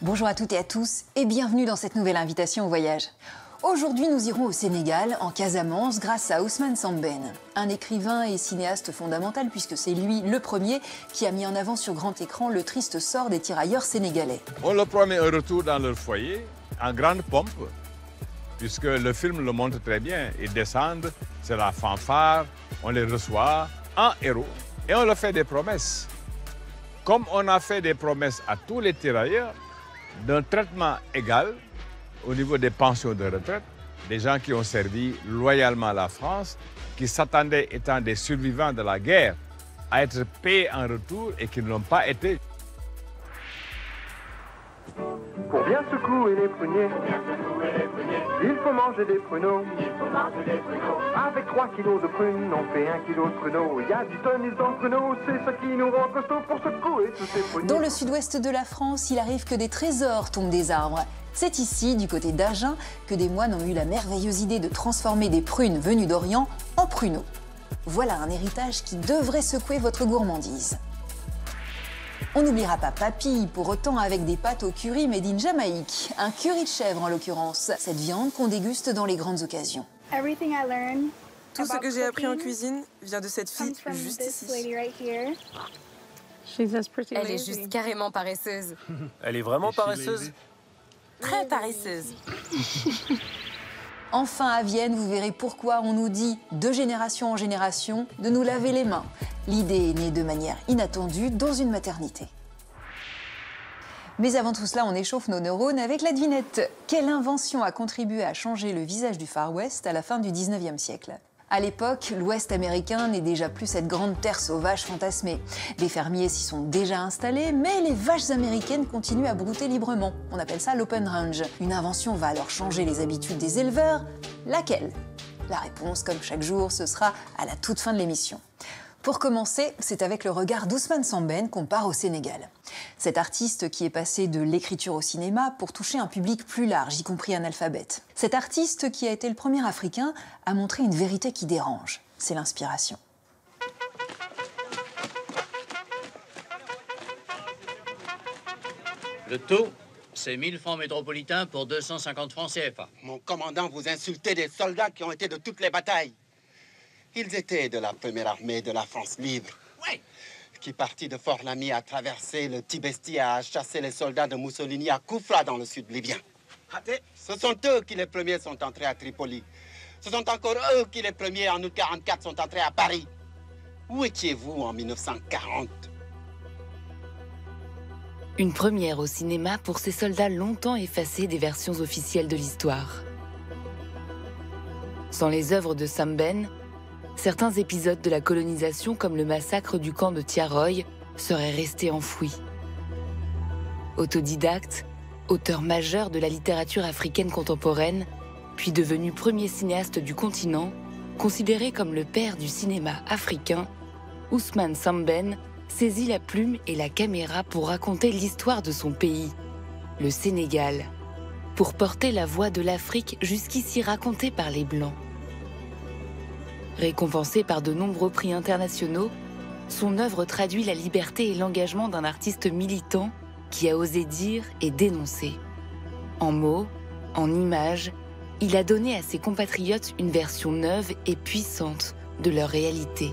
Bonjour à toutes et à tous et bienvenue dans cette nouvelle invitation au voyage. Aujourd'hui, nous irons au Sénégal, en Casamance, grâce à Ousmane Sembène, un écrivain et cinéaste fondamental puisque c'est lui le premier qui a mis en avant sur grand écran le triste sort des tirailleurs sénégalais. On leur promet un retour dans leur foyer, en grande pompe, puisque le film le montre très bien. Ils descendent, c'est la fanfare, on les reçoit en héros et on leur fait des promesses. Comme on a fait des promesses à tous les tirailleurs, d'un traitement égal au niveau des pensions de retraite, des gens qui ont servi loyalement la France, qui s'attendaient, étant des survivants de la guerre, à être payés en retour et qui ne l'ont pas été. Pour bien secouer les pruniers, il faut manger des pruneaux. Avec 3 kilos de prunes, on fait 1 kilo de pruneaux. Il y a du tonus dans le pruneau, c'est ce qui nous rend costaud pour secouer tous ces pruniers. Dans le sud-ouest de la France, il arrive que des trésors tombent des arbres. C'est ici, du côté d'Agen, que des moines ont eu la merveilleuse idée de transformer des prunes venues d'Orient en pruneaux. Voilà un héritage qui devrait secouer votre gourmandise. On n'oubliera pas papilles, pour autant avec des pâtes au curry made in Jamaïque. Un curry de chèvre en l'occurrence. Cette viande qu'on déguste dans les grandes occasions. Tout ce que j'ai appris en cuisine vient de cette fille juste ici. Elle est juste carrément paresseuse. Elle est vraiment paresseuse? Très paresseuse. Enfin, à Vienne, vous verrez pourquoi on nous dit, de génération en génération, de nous laver les mains. L'idée est née de manière inattendue dans une maternité. Mais avant tout cela, on échauffe nos neurones avec la devinette. Quelle invention a contribué à changer le visage du Far West à la fin du 19e siècle ? À l'époque, l'Ouest américain n'est déjà plus cette grande terre sauvage fantasmée. Les fermiers s'y sont déjà installés, mais les vaches américaines continuent à brouter librement. On appelle ça l'open range. Une invention va alors changer les habitudes des éleveurs. Laquelle ? La réponse, comme chaque jour, ce sera à la toute fin de l'émission. Pour commencer, c'est avec le regard d'Ousmane Sembène qu'on part au Sénégal. Cet artiste qui est passé de l'écriture au cinéma pour toucher un public plus large, y compris analphabète. Cet artiste qui a été le premier Africain à montrer une vérité qui dérange. C'est l'inspiration. Le taux, c'est 1000 francs métropolitains pour 250 francs CFA. Mon commandant, vous insultez des soldats qui ont été de toutes les batailles. Ils étaient de la première armée de la France libre. Oui. Qui partit de Fort-Lamy a traversé le Tibesti à chasser les soldats de Mussolini à Koufra dans le sud libyen. Ce sont eux qui les premiers sont entrés à Tripoli. Ce sont encore eux qui les premiers en août 44 sont entrés à Paris. Où étiez-vous en 1940? Une première au cinéma pour ces soldats longtemps effacés des versions officielles de l'histoire. Sans les œuvres de Sembène, certains épisodes de la colonisation, comme le massacre du camp de Tiaroy, seraient restés enfouis. Autodidacte, auteur majeur de la littérature africaine contemporaine, puis devenu premier cinéaste du continent, considéré comme le père du cinéma africain, Ousmane Sembène saisit la plume et la caméra pour raconter l'histoire de son pays, le Sénégal, pour porter la voix de l'Afrique jusqu'ici racontée par les Blancs. Récompensé par de nombreux prix internationaux, son œuvre traduit la liberté et l'engagement d'un artiste militant qui a osé dire et dénoncer. En mots, en images, il a donné à ses compatriotes une version neuve et puissante de leur réalité.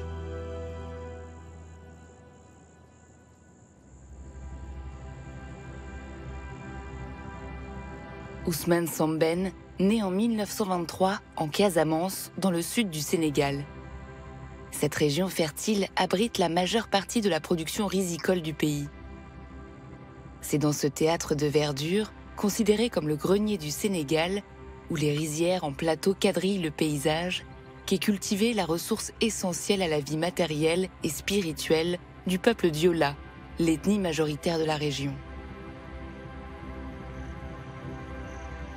Ousmane Sembène, né en 1923 en Casamance, dans le sud du Sénégal. Cette région fertile abrite la majeure partie de la production risicole du pays. C'est dans ce théâtre de verdure, considéré comme le grenier du Sénégal, où les rizières en plateau quadrillent le paysage, qu'est cultivée la ressource essentielle à la vie matérielle et spirituelle du peuple Diola, l'ethnie majoritaire de la région.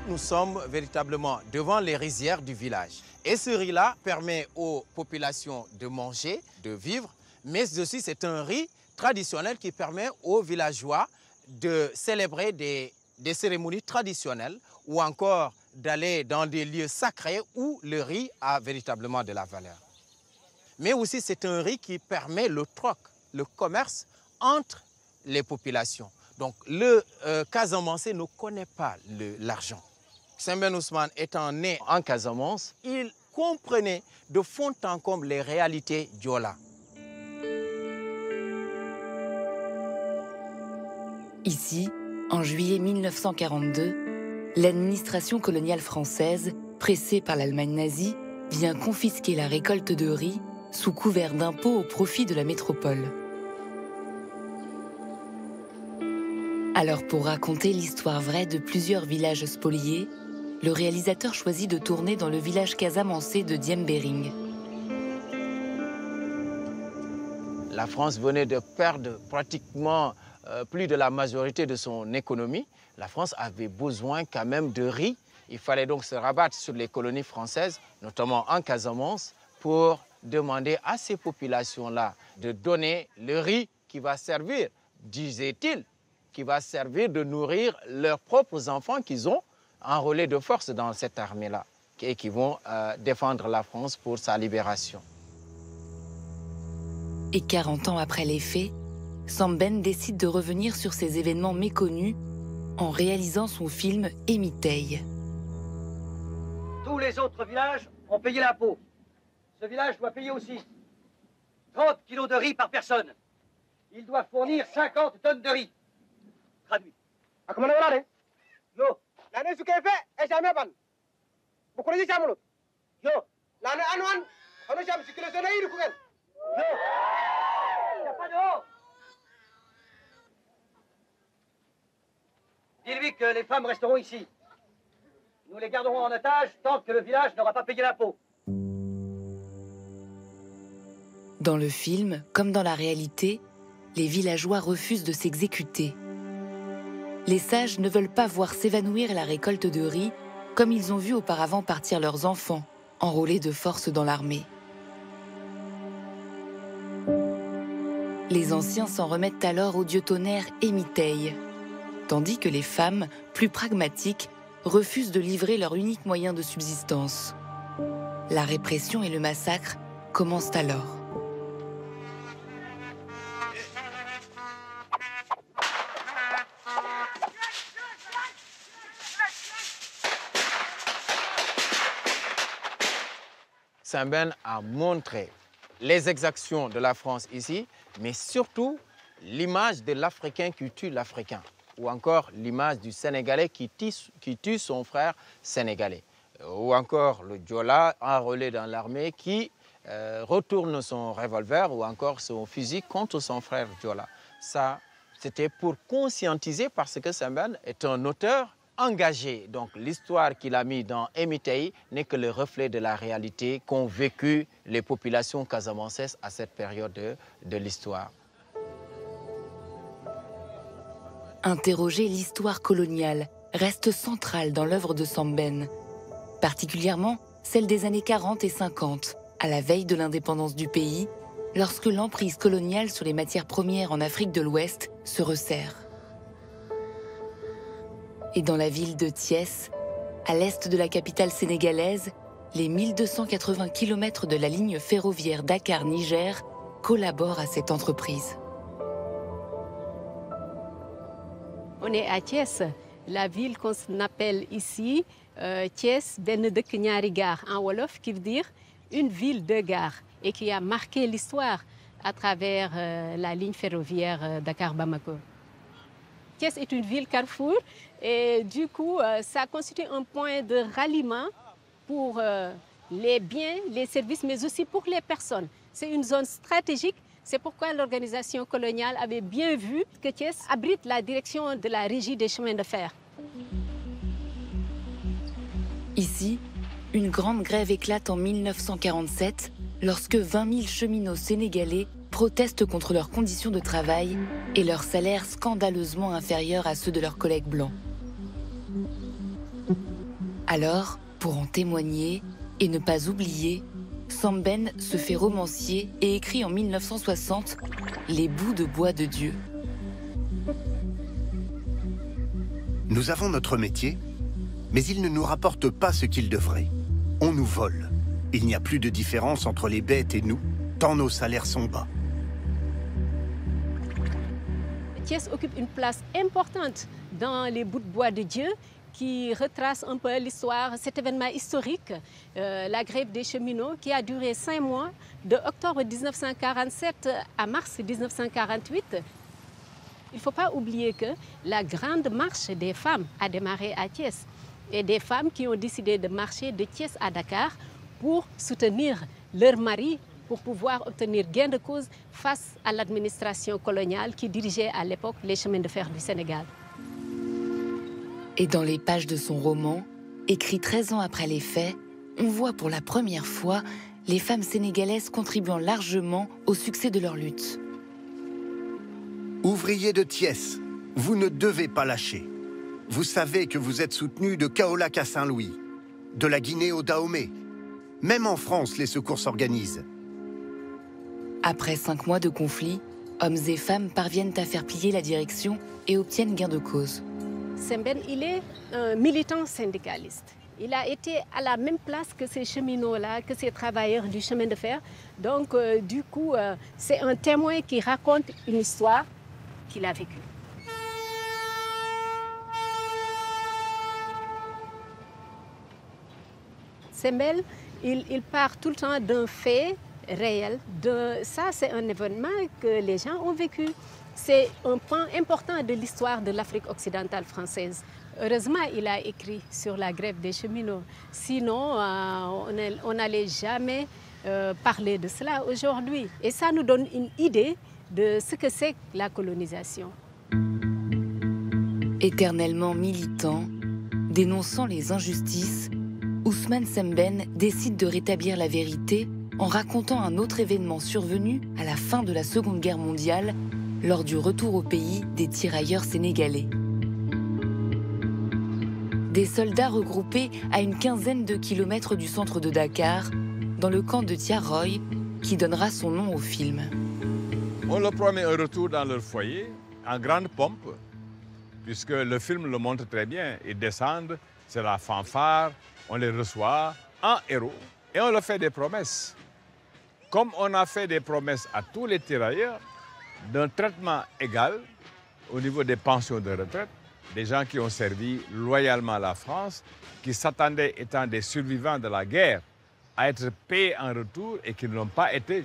Nous sommes véritablement devant les rizières du village. Et ce riz-là permet aux populations de manger, de vivre, mais aussi c'est un riz traditionnel qui permet aux villageois de célébrer des cérémonies traditionnelles ou encore d'aller dans des lieux sacrés où le riz a véritablement de la valeur. Mais aussi c'est un riz qui permet le troc, le commerce entre les populations. Donc le Casamançais ne connaît pas l'argent. Sembène Ousmane étant né en Casamance, il comprenait de fond en comble les réalités Diola. Ici, en juillet 1942, l'administration coloniale française, pressée par l'Allemagne nazie, vient confisquer la récolte de riz sous couvert d'impôts au profit de la métropole. Alors, pour raconter l'histoire vraie de plusieurs villages spoliés, le réalisateur choisit de tourner dans le village casamançais de Diembéring. La France venait de perdre pratiquement plus de la majorité de son économie. La France avait besoin quand même de riz. Il fallait donc se rabattre sur les colonies françaises, notamment en Casamance, pour demander à ces populations-là de donner le riz qui va servir, disait-il, qui va servir de nourrir leurs propres enfants qu'ils ont enrôlés de force dans cette armée-là et qui vont défendre la France pour sa libération. Et 40 ans après les faits, Sembène décide de revenir sur ces événements méconnus en réalisant son film Émiteil. Tous les autres villages ont payé l'impôt. Ce village doit payer aussi 30 kilos de riz par personne. Il doit fournir 50 tonnes de riz. Traduit. Yo, l'année ce qu'elle fait est jamais bonne. Vous connaissez ça, mon autre? Yo, l'année anouane, on a jamais ce que les honneurs, Yo, il n'y a pas de haut. Dis-lui que les femmes resteront ici. Nous les garderons en otage tant que le village n'aura pas payé l'impôt. Dans le film, comme dans la réalité, les villageois refusent de s'exécuter. Les sages ne veulent pas voir s'évanouir la récolte de riz, comme ils ont vu auparavant partir leurs enfants, enrôlés de force dans l'armée. Les anciens s'en remettent alors au dieu tonnerre Émiteil, tandis que les femmes, plus pragmatiques, refusent de livrer leur unique moyen de subsistance. La répression et le massacre commencent alors. Sembène a montré les exactions de la France ici, mais surtout l'image de l'Africain qui tue l'Africain, ou encore l'image du Sénégalais qui tue son frère sénégalais, ou encore le Diola enrôlé dans l'armée qui retourne son revolver ou encore son fusil contre son frère Diola. Ça, c'était pour conscientiser parce que Sembène est un auteur engagé. Donc l'histoire qu'il a mis dans Émiteil n'est que le reflet de la réalité qu'ont vécu les populations casamançaises à cette période de l'histoire. Interroger l'histoire coloniale reste centrale dans l'œuvre de Sembène, particulièrement celle des années 40 et 50, à la veille de l'indépendance du pays, lorsque l'emprise coloniale sur les matières premières en Afrique de l'Ouest se resserre. Et dans la ville de Thiès, à l'est de la capitale sénégalaise, les 1280 km de la ligne ferroviaire Dakar-Niger collaborent à cette entreprise. On est à Thiès, la ville qu'on appelle ici Thiès benn dëkk ñaari gare en wolof, qui veut dire une ville de gare et qui a marqué l'histoire à travers la ligne ferroviaire Dakar-Bamako. Thiès est une ville carrefour et du coup, ça constitue un point de ralliement pour les biens, les services, mais aussi pour les personnes. C'est une zone stratégique. C'est pourquoi l'organisation coloniale avait bien vu que Thiès abrite la direction de la régie des chemins de fer. Ici, une grande grève éclate en 1947 lorsque 20 000 cheminots sénégalais protestent contre leurs conditions de travail et leurs salaires scandaleusement inférieurs à ceux de leurs collègues blancs. Alors, pour en témoigner et ne pas oublier, Sembène se fait romancier et écrit en 1960 « Les bouts de bois de Dieu ». Nous avons notre métier, mais il ne nous rapporte pas ce qu'il devrait. On nous vole. Il n'y a plus de différence entre les bêtes et nous, tant nos salaires sont bas. Thiès occupe une place importante dans les bouts de bois de Dieu qui retrace un peu l'histoire, cet événement historique, la grève des cheminots qui a duré 5 mois, de octobre 1947 à mars 1948. Il ne faut pas oublier que la grande marche des femmes a démarré à Thiès et des femmes qui ont décidé de marcher de Thiès à Dakar pour soutenir leurs maris, pour pouvoir obtenir gain de cause face à l'administration coloniale qui dirigeait à l'époque les chemins de fer du Sénégal. Et dans les pages de son roman, écrit 13 ans après les faits, on voit pour la première fois les femmes sénégalaises contribuant largement au succès de leur lutte. Ouvriers de Thiès, vous ne devez pas lâcher. Vous savez que vous êtes soutenus de Kaolack à Saint-Louis, de la Guinée au Dahomey. Même en France, les secours s'organisent. Après 5 mois de conflit, hommes et femmes parviennent à faire plier la direction et obtiennent gain de cause. Sembène, il est un militant syndicaliste. Il a été à la même place que ces cheminots-là, que ces travailleurs du chemin de fer. Donc, du coup, c'est un témoin qui raconte une histoire qu'il a vécue. Sembène, il part tout le temps d'un fait réel. Ça, c'est un événement que les gens ont vécu. C'est un point important de l'histoire de l'Afrique occidentale française. Heureusement, il a écrit sur la grève des cheminots. Sinon, on n'allait jamais parler de cela aujourd'hui. Et ça nous donne une idée de ce que c'est la colonisation. Éternellement militant, dénonçant les injustices, Ousmane Sembène décide de rétablir la vérité en racontant un autre événement survenu à la fin de la Seconde Guerre mondiale, lors du retour au pays des tirailleurs sénégalais. Des soldats regroupés à une quinzaine de kilomètres du centre de Dakar, dans le camp de Thiaroye, qui donnera son nom au film. On leur promet un retour dans leur foyer, en grande pompe, puisque le film le montre très bien. Ils descendent, c'est la fanfare, on les reçoit en héros et on leur fait des promesses. Comme on a fait des promesses à tous les tirailleurs, d'un traitement égal au niveau des pensions de retraite, des gens qui ont servi loyalement la France, qui s'attendaient, étant des survivants de la guerre, à être payés en retour et qui ne l'ont pas été.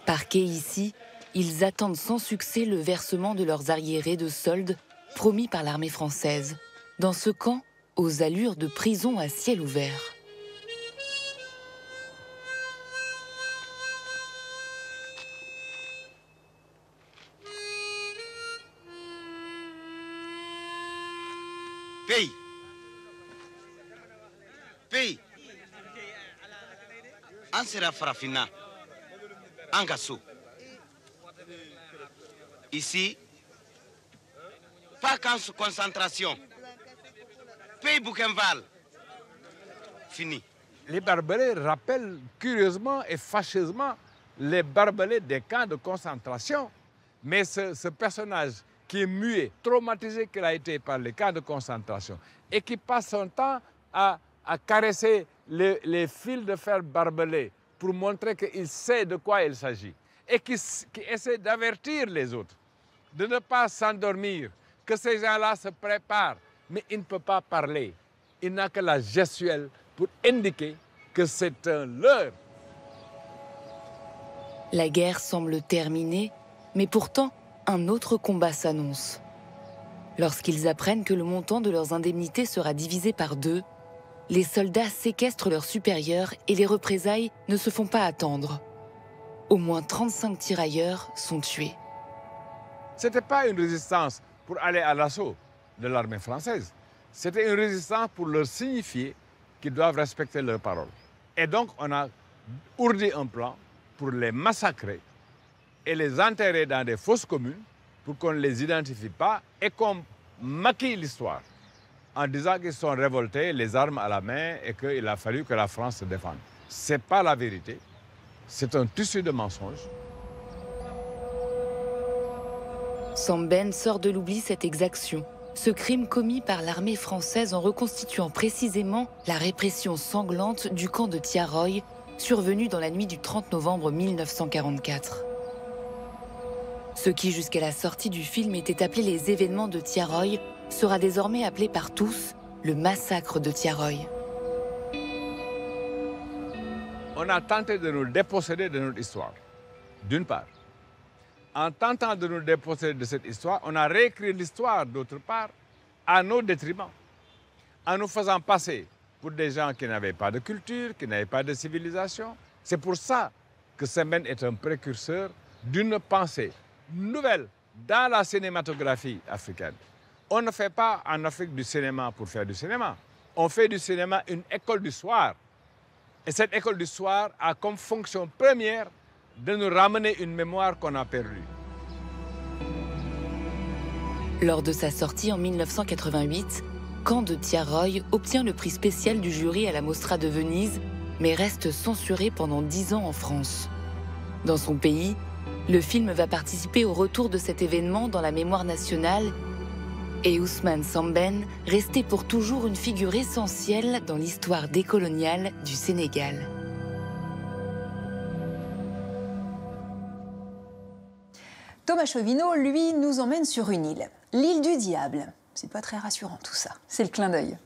Parqués ici, ils attendent sans succès le versement de leurs arriérés de soldes promis par l'armée française. Dans ce camp, aux allures de prison à ciel ouvert. Pays. An sera Farafina. An Gassou. Ici, pas qu'en sous concentration. Pays Bouquenval. Fini. Les barbelés rappellent curieusement et fâcheusement les barbelés des camps de concentration. Mais ce personnage qui est muet, traumatisé qu'il a été par les camps de concentration et qui passe son temps à caresser les fils de fer barbelés pour montrer qu'il sait de quoi il s'agit et qui essaie d'avertir les autres de ne pas s'endormir, que ces gens-là se préparent, mais il ne peut pas parler. Il n'a que la gestuelle pour indiquer que c'est un leurre. La guerre semble terminée, mais pourtant, un autre combat s'annonce. Lorsqu'ils apprennent que le montant de leurs indemnités sera divisé par 2, les soldats séquestrent leurs supérieurs et les représailles ne se font pas attendre. Au moins 35 tirailleurs sont tués. Ce n'était pas une résistance pour aller à l'assaut de l'armée française. C'était une résistance pour leur signifier qu'ils doivent respecter leurs paroles. Et donc, on a ourdi un plan pour les massacrer et les enterrer dans des fosses communes pour qu'on ne les identifie pas et qu'on maquille l'histoire en disant qu'ils sont révoltés, les armes à la main et qu'il a fallu que la France se défende. Ce n'est pas la vérité, c'est un tissu de mensonges. Sembène sort de l'oubli cette exaction ce crime commis par l'armée française en reconstituant précisément la répression sanglante du camp de Thiaroye, survenu dans la nuit du 30 novembre 1944. Ce qui, jusqu'à la sortie du film, était appelé les événements de Thiaroye, sera désormais appelé par tous le massacre de Thiaroye. On a tenté de nous déposséder de notre histoire, d'une part. En tentant de nous déposséder de cette histoire, on a réécrit l'histoire, d'autre part, à nos détriments, en nous faisant passer pour des gens qui n'avaient pas de culture, qui n'avaient pas de civilisation. C'est pour ça que Sembène est un précurseur d'une pensée nouvelle dans la cinématographie africaine. On ne fait pas en Afrique du cinéma pour faire du cinéma. On fait du cinéma une école du soir. Et cette école du soir a comme fonction première de nous ramener une mémoire qu'on a perdue. Lors de sa sortie en 1988, Camp de Thiaroye obtient le prix spécial du jury à la Mostra de Venise, mais reste censuré pendant 10 ans en France. Dans son pays, le film va participer au retour de cet événement dans la mémoire nationale et Ousmane Sembène restait pour toujours une figure essentielle dans l'histoire décoloniale du Sénégal. Thomas Chauvineau, lui, nous emmène sur une île. L'île du diable. C'est pas très rassurant tout ça. C'est le clin d'œil.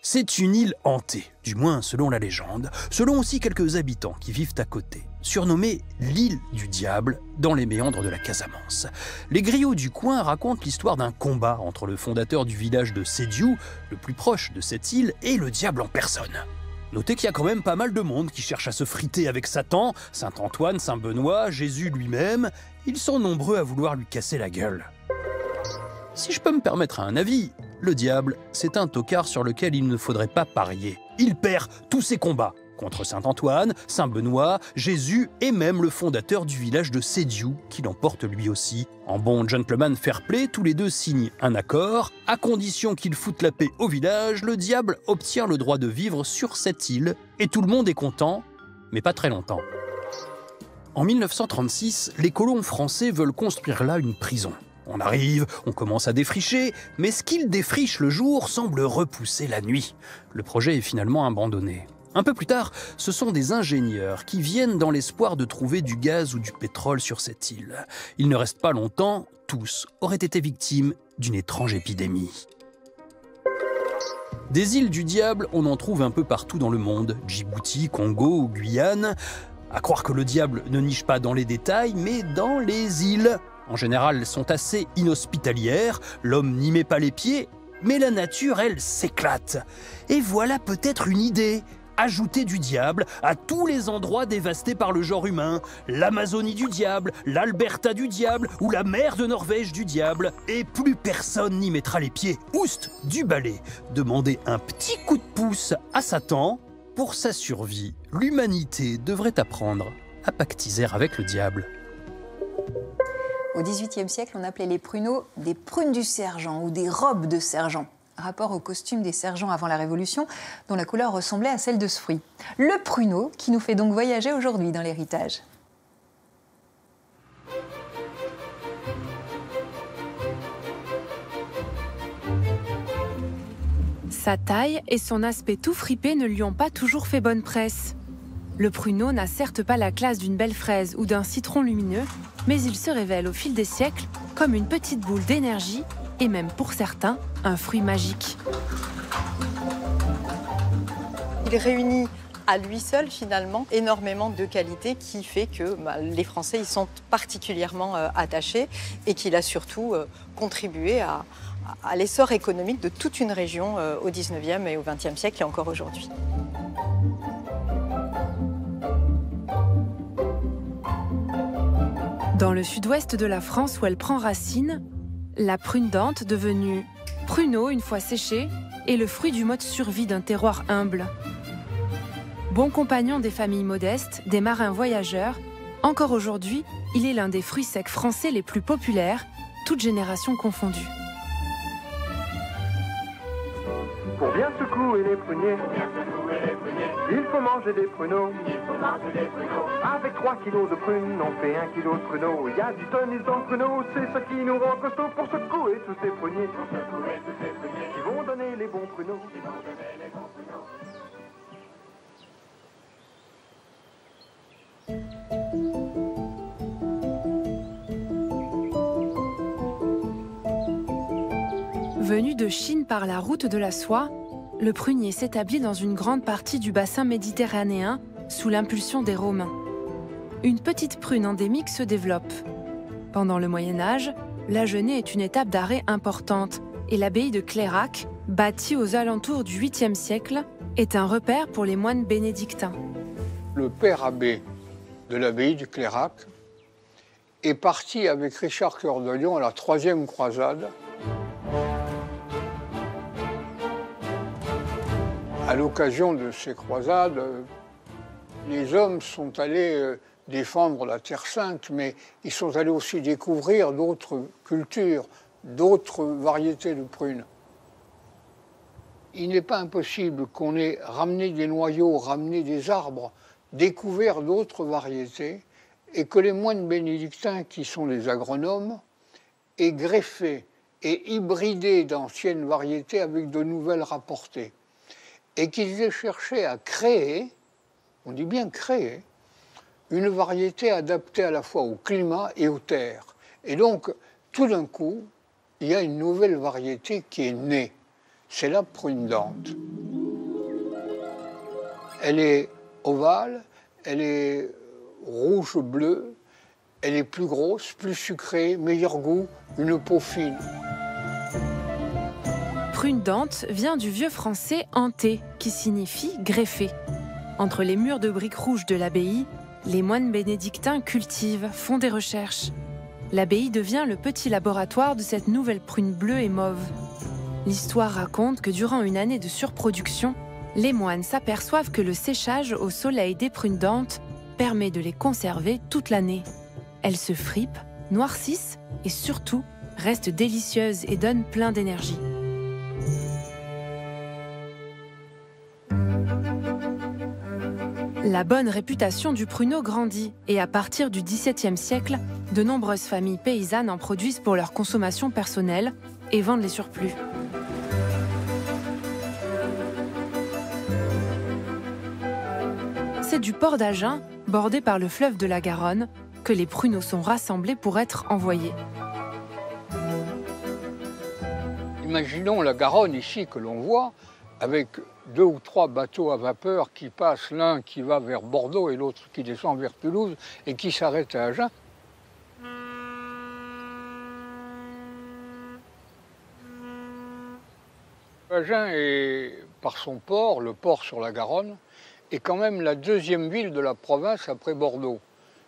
C'est une île hantée, du moins selon la légende, selon aussi quelques habitants qui vivent à côté, surnommée l'île du diable dans les méandres de la Casamance. Les griots du coin racontent l'histoire d'un combat entre le fondateur du village de Sédiou, le plus proche de cette île, et le diable en personne. Notez qu'il y a quand même pas mal de monde qui cherche à se friter avec Satan, Saint Antoine, Saint Benoît, Jésus lui-même. Ils sont nombreux à vouloir lui casser la gueule. Si je peux me permettre un avis, le diable, c'est un tocard sur lequel il ne faudrait pas parier. Il perd tous ses combats contre Saint Antoine, Saint Benoît, Jésus et même le fondateur du village de Sédiou, qui l'emporte lui aussi. En bon gentleman fair-play, tous les deux signent un accord. À condition qu'il foute la paix au village, le diable obtient le droit de vivre sur cette île. Et tout le monde est content, mais pas très longtemps. En 1936, les colons français veulent construire là une prison. On arrive, on commence à défricher, mais ce qu'ils défrichent le jour semble repousser la nuit. Le projet est finalement abandonné. Un peu plus tard, ce sont des ingénieurs qui viennent dans l'espoir de trouver du gaz ou du pétrole sur cette île. Il ne reste pas longtemps, tous auraient été victimes d'une étrange épidémie. Des îles du diable, on en trouve un peu partout dans le monde, Djibouti, Congo ou Guyane. À croire que le diable ne niche pas dans les détails, mais dans les îles. En général, elles sont assez inhospitalières, l'homme n'y met pas les pieds, mais la nature, elle, s'éclate. Et voilà peut-être une idée. Ajouter du diable à tous les endroits dévastés par le genre humain. L'Amazonie du diable, l'Alberta du diable ou la mer de Norvège du diable. Et plus personne n'y mettra les pieds. Oust du balai. Demandez un petit coup de pouce à Satan. Pour sa survie, l'humanité devrait apprendre à pactiser avec le diable. Au XVIIIe siècle, on appelait les pruneaux des prunes du sergent ou des robes de sergent. Rapport au costume des sergents avant la Révolution, dont la couleur ressemblait à celle de ce fruit. Le pruneau qui nous fait donc voyager aujourd'hui dans l'héritage. Sa taille et son aspect tout fripé ne lui ont pas toujours fait bonne presse. Le pruneau n'a certes pas la classe d'une belle fraise ou d'un citron lumineux, mais il se révèle au fil des siècles comme une petite boule d'énergie et même pour certains, un fruit magique. Il réunit à lui seul finalement énormément de qualités qui fait que les Français y sont particulièrement attachés et qu'il a surtout contribué à l'essor économique de toute une région au XIXe et au XXe siècle et encore aujourd'hui. Dans le sud-ouest de la France où elle prend racine, la prune dente, devenue pruneau une fois séchée, est le fruit du mode survie d'un terroir humble. Bon compagnon des familles modestes, des marins voyageurs, encore aujourd'hui, il est l'un des fruits secs français les plus populaires, toutes générations confondues. Pour bien secouer les pruniers, il faut manger des pruneaux. Avec 3 kilos de prunes, on fait 1 kilo de pruneaux. Il y a du tonus dans le pruneau, c'est ce qui nous rend costauds pour secouer tous ces pruniers qui vont donner les bons pruneaux. Venu de Chine par la route de la soie, le prunier s'établit dans une grande partie du bassin méditerranéen sous l'impulsion des Romains. Une petite prune endémique se développe. Pendant le Moyen-Âge, la Genée est une étape d'arrêt importante et l'abbaye de Clérac, bâtie aux alentours du 8e siècle, est un repère pour les moines bénédictins. Le père abbé de l'abbaye de Clérac est parti avec Richard Cœur de Lion à la 3e croisade. À l'occasion de ces croisades, les hommes sont allés défendre la Terre Sainte, mais ils sont allés aussi découvrir d'autres cultures, d'autres variétés de prunes. Il n'est pas impossible qu'on ait ramené des noyaux, ramené des arbres, découvert d'autres variétés, et que les moines bénédictins, qui sont les agronomes, aient greffé et hybridé d'anciennes variétés avec de nouvelles rapportées. Et qu'ils aient cherché à créer, on dit bien créer, une variété adaptée à la fois au climat et aux terres. Et donc, tout d'un coup, il y a une nouvelle variété qui est née. C'est la prune dente. Elle est ovale, elle est rouge-bleu, elle est plus grosse, plus sucrée, meilleur goût, une peau fine. Prune dente vient du vieux français anté, qui signifie greffé. Entre les murs de briques rouges de l'abbaye, les moines bénédictins cultivent, font des recherches. L'abbaye devient le petit laboratoire de cette nouvelle prune bleue et mauve. L'histoire raconte que durant une année de surproduction, les moines s'aperçoivent que le séchage au soleil des prunes dentes permet de les conserver toute l'année. Elles se fripent, noircissent et surtout restent délicieuses et donnent plein d'énergie. La bonne réputation du pruneau grandit et à partir du XVIIe siècle, de nombreuses familles paysannes en produisent pour leur consommation personnelle et vendent les surplus. C'est du port d'Agen, bordé par le fleuve de la Garonne, que les pruneaux sont rassemblés pour être envoyés. Imaginons la Garonne ici que l'on voit, avec 2 ou 3 bateaux à vapeur qui passent, l'un qui va vers Bordeaux et l'autre qui descend vers Toulouse et qui s'arrête à Agen. Agen est, par son port, le port sur la Garonne, est quand même la 2e ville de la province après Bordeaux.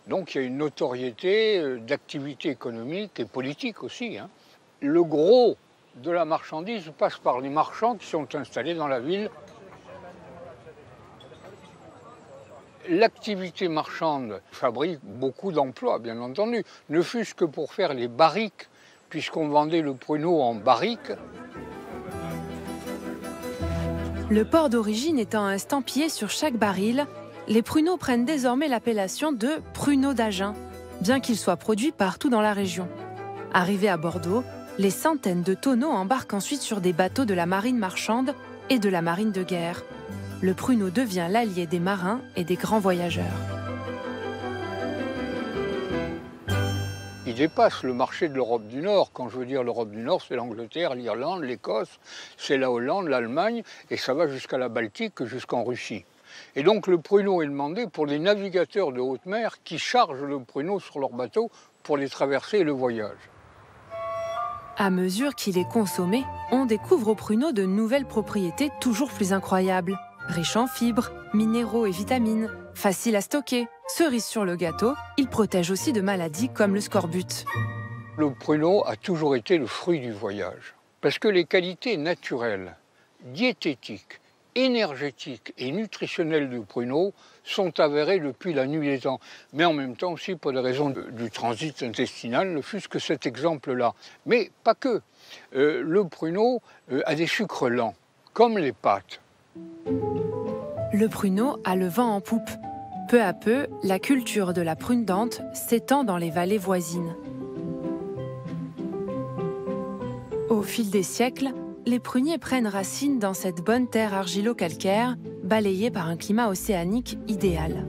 Donc il y a une notoriété d'activité économique et politique aussi. Le gros de la marchandise passe par les marchands qui sont installés dans la ville. L'activité marchande fabrique beaucoup d'emplois, bien entendu, ne fût-ce que pour faire les barriques, puisqu'on vendait le pruneau en barriques. Le port d'origine étant estampillé sur chaque baril, les pruneaux prennent désormais l'appellation de pruneaux d'Agen, bien qu'ils soient produits partout dans la région. Arrivés à Bordeaux, les centaines de tonneaux embarquent ensuite sur des bateaux de la marine marchande et de la marine de guerre. Le pruneau devient l'allié des marins et des grands voyageurs. Il dépasse le marché de l'Europe du Nord. Quand je veux dire l'Europe du Nord, c'est l'Angleterre, l'Irlande, l'Écosse, c'est la Hollande, l'Allemagne, et ça va jusqu'à la Baltique, jusqu'en Russie. Et donc le pruneau est demandé pour les navigateurs de haute mer qui chargent le pruneau sur leur bateau pour les traverser et le voyage. À mesure qu'il est consommé, on découvre au pruneau de nouvelles propriétés toujours plus incroyables. Riche en fibres, minéraux et vitamines, facile à stocker. Cerise sur le gâteau, il protège aussi de maladies comme le scorbut. Le pruneau a toujours été le fruit du voyage. Parce que les qualités naturelles, diététiques, énergétiques et nutritionnelles du pruneau sont avérées depuis la nuit des temps. Mais en même temps aussi pour des raisons du transit intestinal, ne fût-ce que cet exemple-là. Mais pas que. Le pruneau a des sucres lents. comme les pâtes. Le pruneau a le vent en poupe. Peu à peu, la culture de la prune dente s'étend dans les vallées voisines. Au fil des siècles, les pruniers prennent racine dans cette bonne terre argilo-calcaire, balayée par un climat océanique idéal.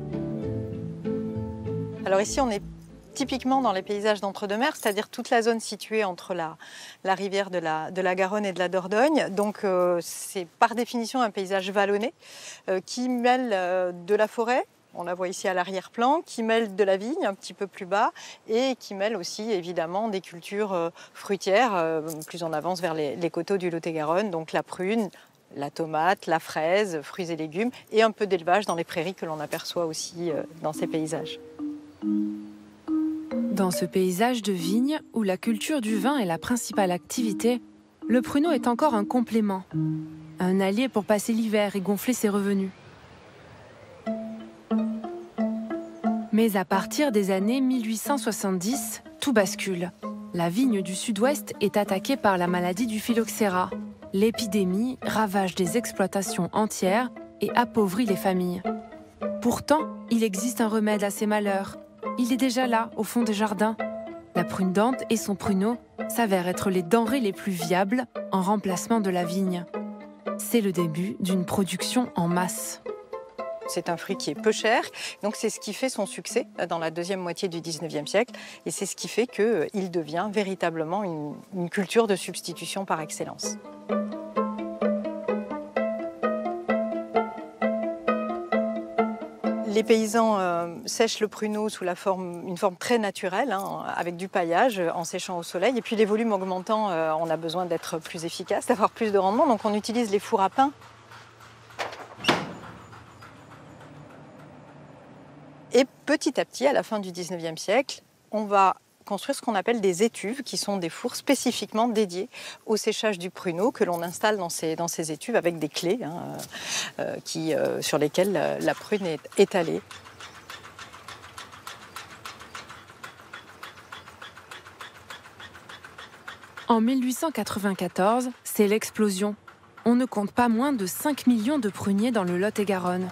Alors ici, on est typiquement dans les paysages d'entre-deux-mers, c'est-à-dire toute la zone située entre la rivière de la Garonne et de la Dordogne. Donc c'est par définition un paysage vallonné qui mêle de la forêt, on la voit ici à l'arrière-plan, qui mêle de la vigne un petit peu plus bas et qui mêle aussi évidemment des cultures fruitières. Plus on avance vers les coteaux du Lot-et-Garonne, donc la prune, la tomate, la fraise, fruits et légumes, et un peu d'élevage dans les prairies que l'on aperçoit aussi dans ces paysages. Dans ce paysage de vignes, où la culture du vin est la principale activité, le pruneau est encore un complément, un allié pour passer l'hiver et gonfler ses revenus. Mais à partir des années 1870, tout bascule. La vigne du sud-ouest est attaquée par la maladie du phylloxéra. L'épidémie ravage des exploitations entières et appauvrit les familles. Pourtant, il existe un remède à ces malheurs. Il est déjà là, au fond des jardins. La prune dente et son pruneau s'avèrent être les denrées les plus viables en remplacement de la vigne. C'est le début d'une production en masse. C'est un fruit qui est peu cher, donc c'est ce qui fait son succès dans la deuxième moitié du 19e siècle, et c'est ce qui fait qu'il devient véritablement une culture de substitution par excellence. Les paysans sèchent le pruneau sous une forme très naturelle, avec du paillage, en séchant au soleil. Et puis les volumes augmentant, on a besoin d'être plus efficace, d'avoir plus de rendement. Donc on utilise les fours à pain. Et petit à petit, à la fin du 19e siècle, on va construire ce qu'on appelle des étuves, qui sont des fours spécifiquement dédiés au séchage du pruneau, que l'on installe dans ces étuves avec des clés sur lesquelles la prune est étalée. En 1894, c'est l'explosion. On ne compte pas moins de 5 millions de pruniers dans le Lot-et-Garonne.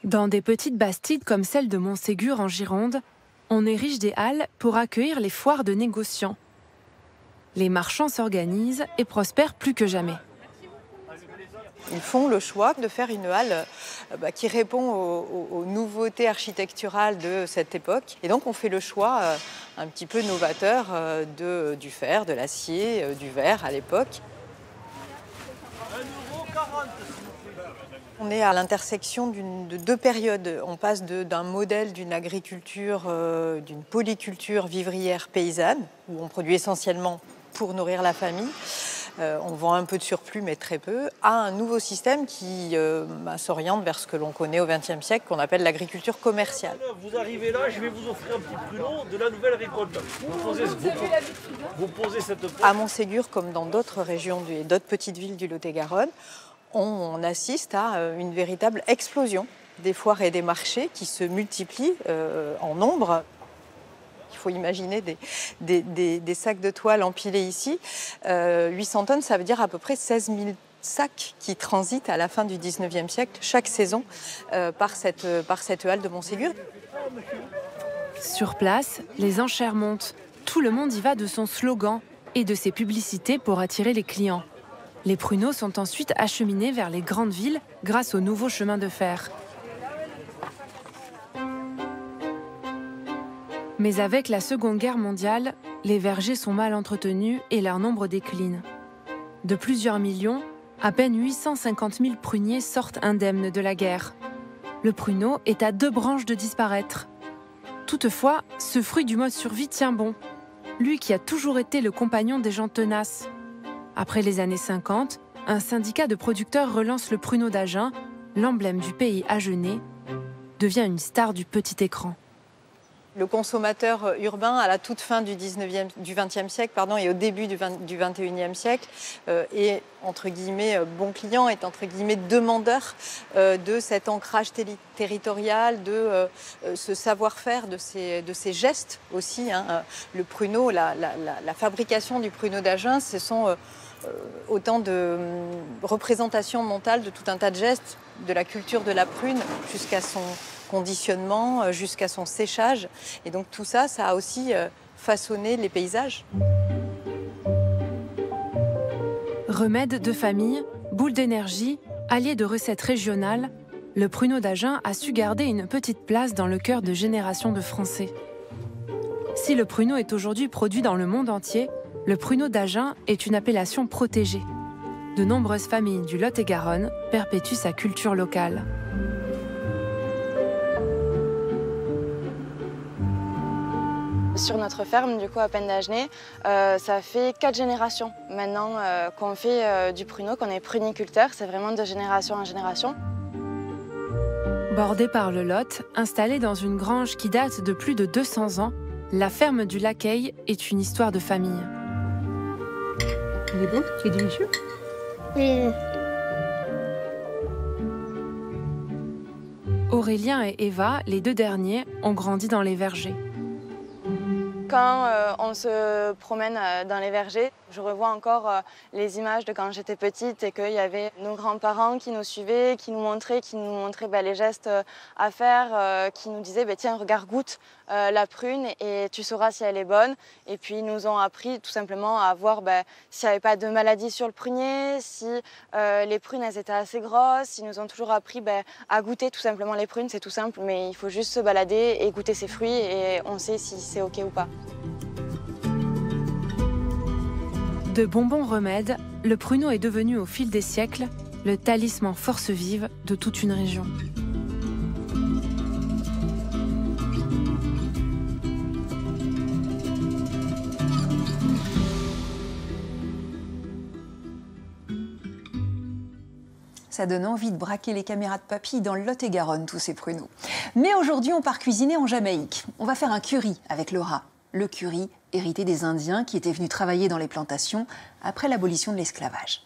Dans des petites bastides comme celle de Montségur en Gironde, on érige des halles pour accueillir les foires de négociants. Les marchands s'organisent et prospèrent plus que jamais. Ils font le choix de faire une halle qui répond aux nouveautés architecturales de cette époque. Et donc on fait le choix un petit peu novateur du fer, de l'acier, du verre à l'époque. On est à l'intersection de deux périodes. On passe d'un modèle d'une agriculture, d'une polyculture vivrière paysanne, où on produit essentiellement pour nourrir la famille. On vend un peu de surplus, mais très peu, à un nouveau système qui s'oriente vers ce que l'on connaît au XXe siècle, qu'on appelle l'agriculture commerciale. Vous arrivez là, je vais vous offrir un petit pruneau de la nouvelle récolte. Vous posez cette... À Montségur, comme dans d'autres régions et d'autres petites villes du Lot-et-Garonne, on assiste à une véritable explosion des foires et des marchés qui se multiplient en nombre. Il faut imaginer des sacs de toile empilés ici. 800 tonnes, ça veut dire à peu près 16 000 sacs qui transitent à la fin du 19e siècle, chaque saison, par cette halle de Montségur. Sur place, les enchères montent. Tout le monde y va de son slogan et de ses publicités pour attirer les clients. Les pruneaux sont ensuite acheminés vers les grandes villes grâce au nouveau chemin de fer. Mais avec la Seconde Guerre mondiale, les vergers sont mal entretenus et leur nombre décline. De plusieurs millions, à peine 850 000 pruniers sortent indemnes de la guerre. Le pruneau est à 2 branches de disparaître. Toutefois, ce fruit du mode survie tient bon. Lui qui a toujours été le compagnon des gens tenaces. Après les années 50, un syndicat de producteurs relance le pruneau d'Agen, l'emblème du pays agenais, devient une star du petit écran. Le consommateur urbain, à la toute fin du XXe siècle et au début du XXIe siècle, est entre guillemets bon client, est entre guillemets demandeur de cet ancrage territorial, de ce savoir-faire, de ces gestes aussi. Hein. Le pruneau, la fabrication du pruneau d'Agen, ce sont autant de représentations mentales de tout un tas de gestes, de la culture de la prune jusqu'à son conditionnement, jusqu'à son séchage. Et donc tout ça, ça a aussi façonné les paysages. Remède de famille, boule d'énergie, allié de recettes régionales, le pruneau d'Agen a su garder une petite place dans le cœur de générations de Français. Si le pruneau est aujourd'hui produit dans le monde entier, le pruneau d'Agen est une appellation protégée. De nombreuses familles du Lot-et-Garonne perpétuent sa culture locale. Sur notre ferme, du coup, à Pennes d'Agenais, ça fait 4 générations maintenant qu'on fait du pruneau, qu'on est pruniculteur. C'est vraiment de génération en génération. Bordée par le Lot, installée dans une grange qui date de plus de 200 ans, la ferme du Laqueil est une histoire de famille. Il est bon? Tu es délicieux? Oui. Aurélien et Eva, les deux derniers, ont grandi dans les vergers. Quand on se promène dans les vergers, je revois encore les images de quand j'étais petite et qu'il y avait nos grands-parents qui nous suivaient, qui nous montraient les gestes à faire, qui nous disaient tiens, regarde, goûte la prune et tu sauras si elle est bonne. Et puis ils nous ont appris tout simplement à voir s'il n'y avait pas de maladie sur le prunier, si les prunes elles étaient assez grosses. Ils nous ont toujours appris à goûter tout simplement les prunes, c'est tout simple, mais il faut juste se balader et goûter ses fruits et on sait si c'est ok ou pas. De bonbons remèdes, le pruneau est devenu au fil des siècles le talisman force vive de toute une région. Ça donne envie de braquer les caméras de papy dans le Lot-et-Garonne, tous ces pruneaux. Mais aujourd'hui, on part cuisiner en Jamaïque. On va faire un curry avec le rat. Le curry, hérité des Indiens qui étaient venus travailler dans les plantations après l'abolition de l'esclavage.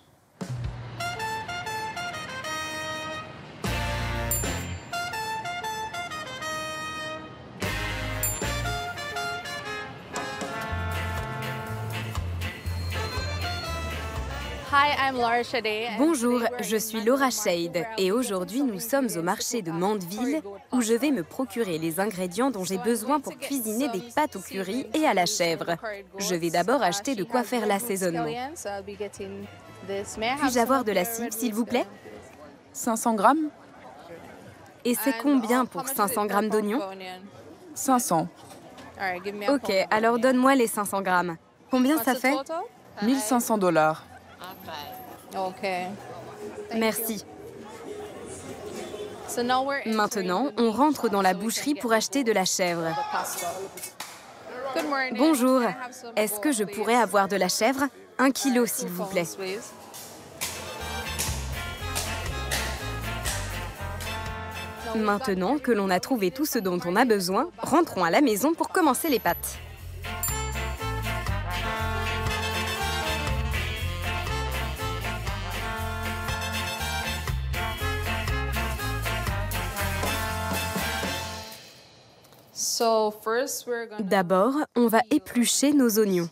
Bonjour, je suis Laura Shade et aujourd'hui nous sommes au marché de Mandeville où je vais me procurer les ingrédients dont j'ai besoin pour cuisiner des pâtes au curry et à la chèvre. Je vais d'abord acheter de quoi faire l'assaisonnement. Puis-je avoir de la cive, s'il vous plaît? 500 grammes. Et c'est combien pour 500 grammes d'oignons? 500. Ok, alors donne-moi les 500 grammes. Combien ça fait? $1 500. Merci. Maintenant, on rentre dans la boucherie pour acheter de la chèvre. Bonjour, est-ce que je pourrais avoir de la chèvre? 1 kilo, s'il vous plaît. Maintenant que l'on a trouvé tout ce dont on a besoin, rentrons à la maison pour commencer les pâtes. D'abord, on va éplucher nos oignons.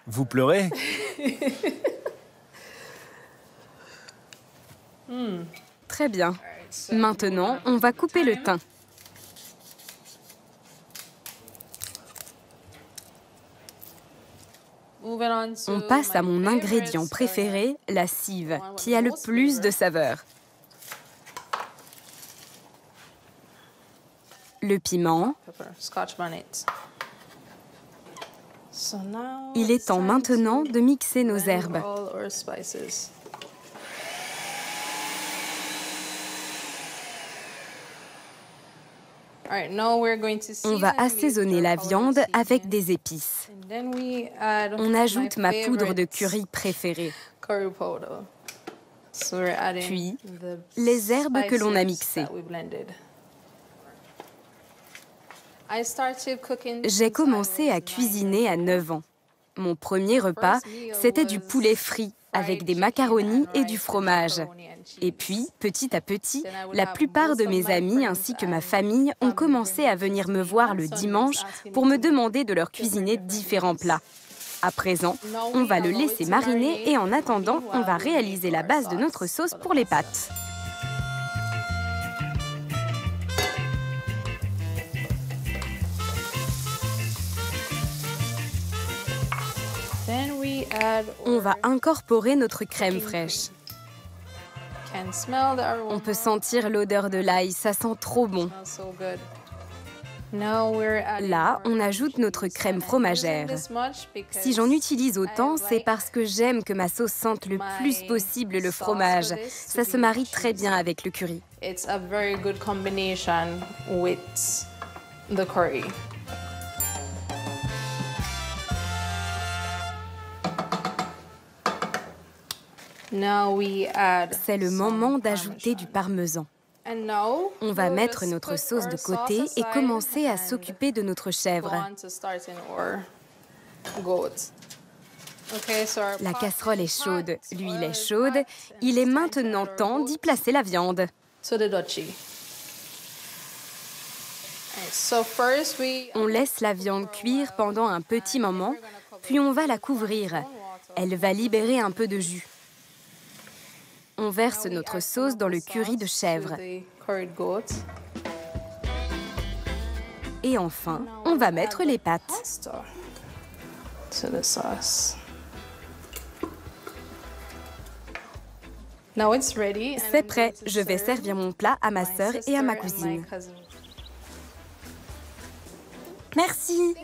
Vous pleurez? Très bien. Maintenant, on va couper le thym. On passe à mon ingrédient préféré, la cive, qui a le plus de saveur. Le piment. Il est temps maintenant de mixer nos herbes. On va assaispuis la viande avec des épices. On ajoute ma poudre de curry préférée. Puis, les herbes que l'on a mixées. J'ai commencé à cuisiner à 9 ans. Mon premier repas, c'était du poulet frit avec des macaronis et du fromage. Et puis, petit à petit, la plupart de mes amis ainsi que ma famille ont commencé à venir me voir le dimanche pour me demander de leur cuisiner différents plats. À présent, on va le laisser mariner et en attendant, on va réaliser la base de notre sauce pour les pâtes. On va incorporer notre crème fraîche. On peut sentir l'odeur de l'ail, ça sent trop bon. Là, on ajoute notre crème fromagère. Si j'en utilise autant, c'est parce que j'aime que ma sauce sente le plus possible le fromage. Ça se marie très bien avec le curry. C'est le moment d'ajouter du parmesan. On va mettre notre sauce de côté et commencer à s'occuper de notre chèvre. La casserole est chaude, l'huile est chaude. Il est maintenant temps d'y placer la viande. On laisse la viande cuire pendant un petit moment, puis on va la couvrir. Elle va libérer un peu de jus. On verse notre sauce dans le curry de chèvre. Et enfin, on va mettre les pâtes. C'est prêt. Je vais servir mon plat à ma sœur et à ma cousine. Merci.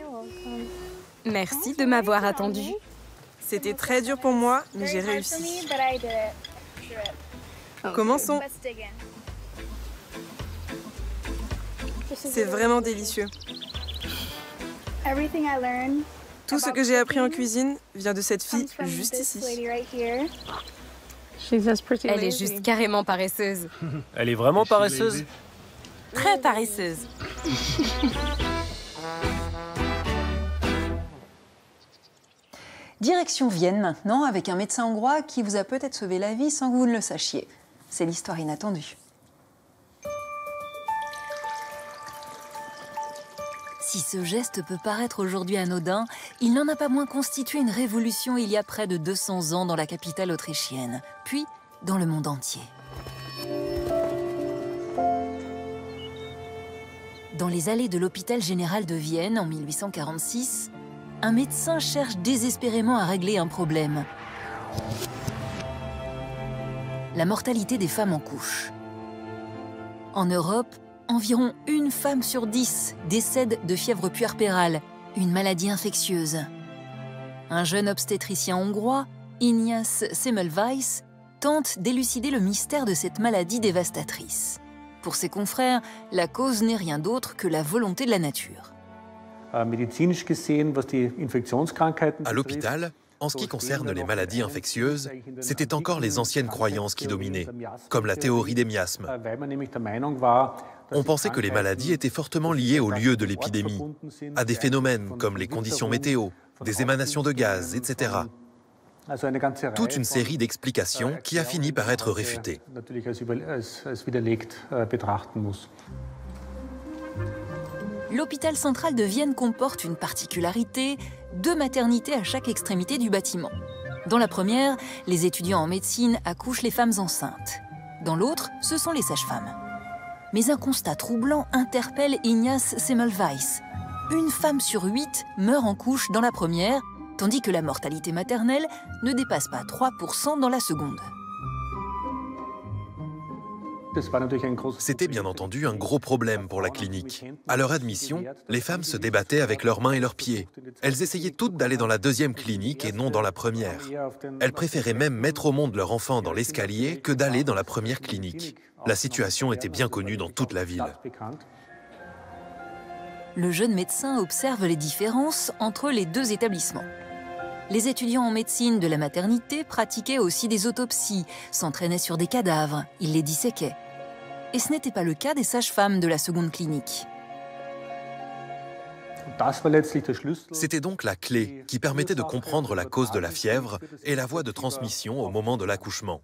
Merci de m'avoir attendu. C'était très dur pour moi, mais j'ai réussi. Commençons. C'est vraiment délicieux. Tout ce que j'ai appris en cuisine vient de cette fille juste ici. Elle est juste carrément paresseuse. Elle est vraiment paresseuse? Très paresseuse. Direction Vienne maintenant, avec un médecin hongrois qui vous a peut-être sauvé la vie sans que vous ne le sachiez. C'est l'histoire inattendue. Si ce geste peut paraître aujourd'hui anodin, il n'en a pas moins constitué une révolution il y a près de 200 ans dans la capitale autrichienne, puis dans le monde entier. Dans les allées de l'hôpital général de Vienne en 1846, un médecin cherche désespérément à régler un problème. La mortalité des femmes en couche. En Europe, environ 1 femme sur 10 décède de fièvre puerpérale, une maladie infectieuse. Un jeune obstétricien hongrois, Ignaz Semmelweis, tente d'élucider le mystère de cette maladie dévastatrice. Pour ses confrères, la cause n'est rien d'autre que la volonté de la nature. À l'hôpital, en ce qui concerne les maladies infectieuses, c'était encore les anciennes croyances qui dominaient, comme la théorie des miasmes. On pensait que les maladies étaient fortement liées au lieu de l'épidémie, à des phénomènes comme les conditions météo, des émanations de gaz, etc. Toute une série d'explications qui a fini par être réfutée. L'hôpital central de Vienne comporte une particularité, 2 maternités à chaque extrémité du bâtiment. Dans la première, les étudiants en médecine accouchent les femmes enceintes. Dans l'autre, ce sont les sages-femmes. Mais un constat troublant interpelle Ignaz Semmelweis. 1 femme sur 8 meurt en couche dans la première, tandis que la mortalité maternelle ne dépasse pas 3% dans la seconde. C'était bien entendu un gros problème pour la clinique. À leur admission, les femmes se débattaient avec leurs mains et leurs pieds. Elles essayaient toutes d'aller dans la 2e clinique et non dans la première. Elles préféraient même mettre au monde leur enfant dans l'escalier que d'aller dans la première clinique. La situation était bien connue dans toute la ville. Le jeune médecin observe les différences entre les 2 établissements. Les étudiants en médecine de la maternité pratiquaient aussi des autopsies, s'entraînaient sur des cadavres, ils les disséquaient. Et ce n'était pas le cas des sages-femmes de la seconde clinique. C'était donc la clé qui permettait de comprendre la cause de la fièvre et la voie de transmission au moment de l'accouchement.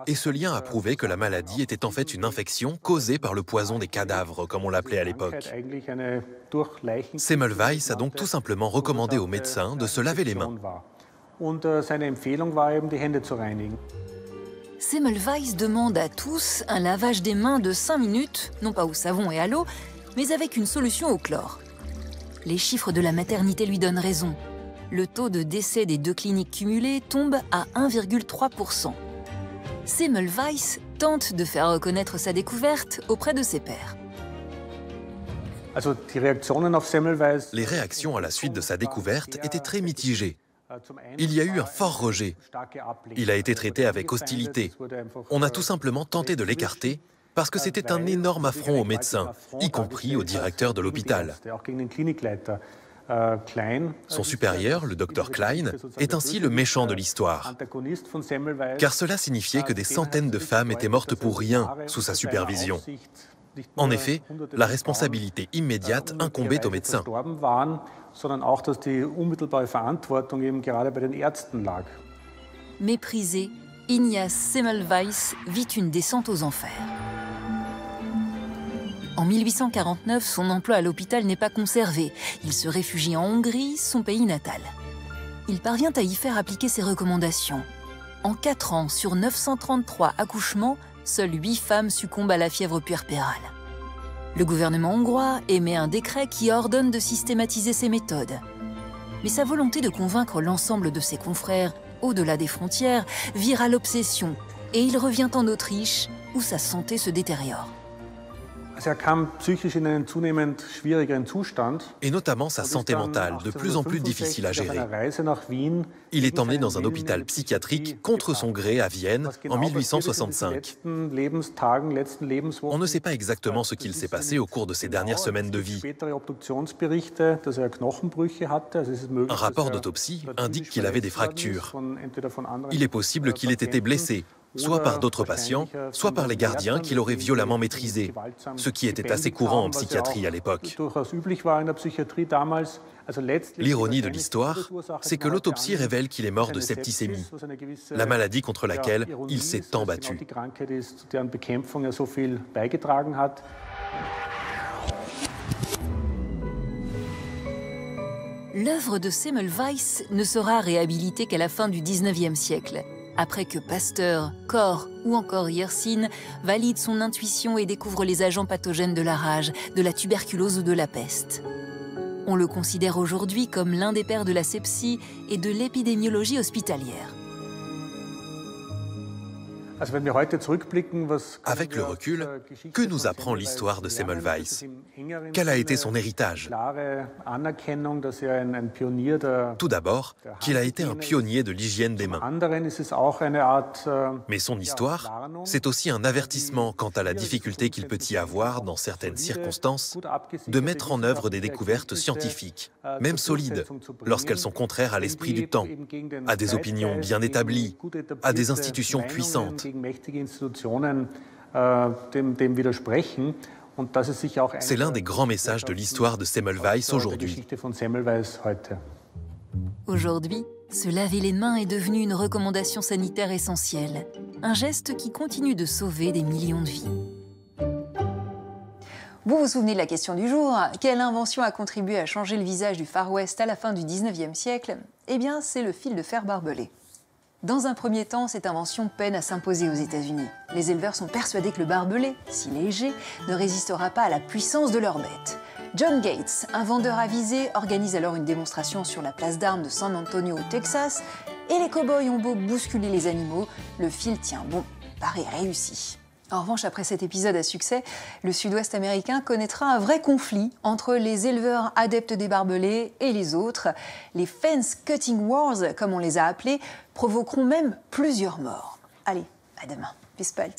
Et ce lien a prouvé que la maladie était en fait une infection causée par le poison des cadavres, comme on l'appelait à l'époque. Semmelweis a donc tout simplement recommandé aux médecins de se laver les mains. Semmelweis demande à tous un lavage des mains de 5 minutes, non pas au savon et à l'eau, mais avec une solution au chlore. Les chiffres de la maternité lui donnent raison. Le taux de décès des 2 cliniques cumulées tombe à 1,3%. Semmelweis tente de faire reconnaître sa découverte auprès de ses pairs. Les réactions à la suite de sa découverte étaient très mitigées. Il y a eu un fort rejet. Il a été traité avec hostilité. On a tout simplement tenté de l'écarter parce que c'était un énorme affront aux médecins, y compris au directeur de l'hôpital. Son supérieur, le docteur Klein, est ainsi le méchant de l'histoire. Car cela signifiait que des centaines de femmes étaient mortes pour rien sous sa supervision. En effet, la responsabilité immédiate incombait aux médecins. Méprisé, Ignaz Semmelweis vit une descente aux enfers. En 1849, son emploi à l'hôpital n'est pas conservé. Il se réfugie en Hongrie, son pays natal. Il parvient à y faire appliquer ses recommandations. En 4 ans, sur 933 accouchements, seules 8 femmes succombent à la fièvre puerpérale. Le gouvernement hongrois émet un décret qui ordonne de systématiser ces méthodes. Mais sa volonté de convaincre l'ensemble de ses confrères, au-delà des frontières, vire à l'obsession et il revient en Autriche, où sa santé se détériore. Et notamment sa santé mentale, de plus en plus difficile à gérer. Il est emmené dans un hôpital psychiatrique contre son gré à Vienne en 1865. On ne sait pas exactement ce qu'il s'est passé au cours de ses dernières semaines de vie. Un rapport d'autopsie indique qu'il avait des fractures. Il est possible qu'il ait été blessé, soit par d'autres patients, soit par les gardiens qui l'auraient violemment maîtrisé, ce qui était assez courant en psychiatrie à l'époque. L'ironie de l'histoire, c'est que l'autopsie révèle qu'il est mort de septicémie, la maladie contre laquelle il s'est tant battu. L'œuvre de Semmelweis ne sera réhabilitée qu'à la fin du XIXe siècle, après que Pasteur, Koch ou encore Yersin valident son intuition et découvrent les agents pathogènes de la rage, de la tuberculose ou de la peste. On le considère aujourd'hui comme l'un des pères de la sepsie et de l'épidémiologie hospitalière. Avec le recul, que nous apprend l'histoire de Semmelweis? Quel a été son héritage? Tout d'abord, qu'il a été un pionnier de l'hygiène des mains. Mais son histoire, c'est aussi un avertissement quant à la difficulté qu'il peut y avoir, dans certaines circonstances, de mettre en œuvre des découvertes scientifiques, même solides, lorsqu'elles sont contraires à l'esprit du temps, à des opinions bien établies, à des institutions puissantes. C'est l'un des grands messages de l'histoire de Semmelweis aujourd'hui. Aujourd'hui, se laver les mains est devenu une recommandation sanitaire essentielle, un geste qui continue de sauver des millions de vies. Vous vous souvenez de la question du jour? Quelle invention a contribué à changer le visage du Far West à la fin du XIXe siècle? Eh bien, c'est le fil de fer barbelé. Dans un premier temps, cette invention peine à s'imposer aux États-Unis. Les éleveurs sont persuadés que le barbelé, si léger, ne résistera pas à la puissance de leur bête. John Gates, un vendeur avisé, organise alors une démonstration sur la place d'armes de San Antonio au Texas, et les cow-boys ont beau bousculer les animaux, le fil tient bon, pari réussi. En revanche, après cet épisode à succès, le sud-ouest américain connaîtra un vrai conflit entre les éleveurs adeptes des barbelés et les autres. Les Fence Cutting Wars, comme on les a appelés, provoqueront même plusieurs morts. Allez, à demain. Bis bald.